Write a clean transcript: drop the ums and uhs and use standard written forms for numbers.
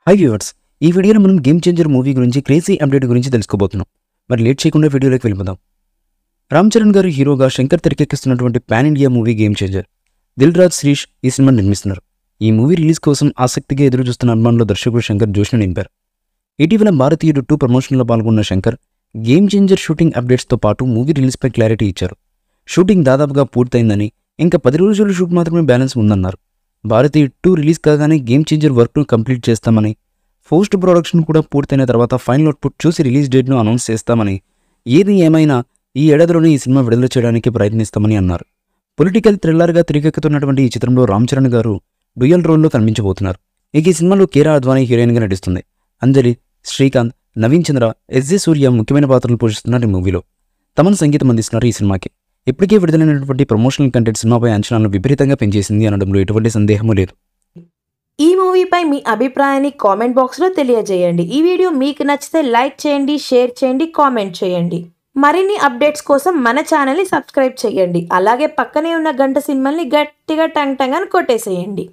High viewers, ఈ వీడియోలో మనం గేమ్ చేంజర్ మూవీ గురించి క్రేజీ అప్డేట్ గురించి తెలుసుకోబోతున్నాం. మరి లేట్ చేయకుండా వీడియోలోకి వెళ్ళిపోదాం. రామ్ చరణ్ గారు హీరోగా శంకర్ తెరకెక్కిస్తున్నటువంటి pan India movie game changer. Dil Raj Sirish ఈ సినిమా నిర్మిస్తున్నారు. ఈ మూవీ రిలీజ్ కోసం ఆసక్తిగా ఎదురు చూస్తున్న అభిమానులు దర్శకుడు శంకర్ జోష్ను నింపారు. ఇటీవల భారతీయుడు 2 ప్రమోషన్లో పాల్గొన్న శంకర్ గేమ్ చేంజర్ షూటింగ్ అప్డేట్స్తో పాటు మూవీ రిలీజ్పై క్లారిటీ ఇచ్చారు. షూటింగ్ దాదాపుగా పూర్తయిందని, ఇంకా 10 రోజులు షూట్ మాత్రమే బ్యాలెన్స్ ఉందన్నారు. భారతీయుడు 2 రిలీజ్ కాగానే గేమ్ చేంజర్ వర్క్ను కంప్లీట్ చేస్తామని, పోస్ట్ ప్రొడక్షన్ కూడా పూర్తయిన తర్వాత ఫైనల్ అవుట్పుట్ చూసి రిలీజ్ డేట్ను అనౌన్స్ చేస్తామని, ఏది ఏమైనా ఈ ఏడాదిలోనే ఈ సినిమా విడుదల చేయడానికి ప్రయత్నిస్తామని అన్నారు. పొలిటికల్ థ్రిల్లర్గా తెరకెక్కుతున్నటువంటి ఈ చిత్రంలో రామ్ చరణ్ గారు డ్యూయల్ రోల్లో కనిపించబోతున్నారు. ఇక ఈ సినిమాలో కీరా అద్వానీ హీరోయిన్గా నటిస్తుంది. అంజలి, శ్రీకాంత్, నవీన్ చంద్ర, ఎస్జే సూర్య ముఖ్యమైన పాత్రలు పోషిస్తున్నారు ఈ మూవీలో. తమను సంగీతం అందిస్తున్నారు ఈ సినిమాకి. ఇప్పటికే విడుదలైనటువంటి ప్రమోషనల్ కంటెంట్ సినిమాపై అంచనాలను విపరీతంగా పెంచేసింది అనడంలో ఎటువంటి సందేహమూ లేదు. ఈ మూవీపై మీ అభిప్రాయాన్ని కామెంట్ బాక్స్లో తెలియజేయండి. ఈ వీడియో మీకు నచ్చితే లైక్ చేయండి, షేర్ చేయండి, కామెంట్ చేయండి. మరిన్ని అప్డేట్స్ కోసం మన ఛానల్ని సబ్స్క్రైబ్ చేయండి. అలాగే పక్కనే ఉన్న గంట సింబల్ని గట్టిగా టంగ్ టంగ్ అని కొట్టేసేయండి.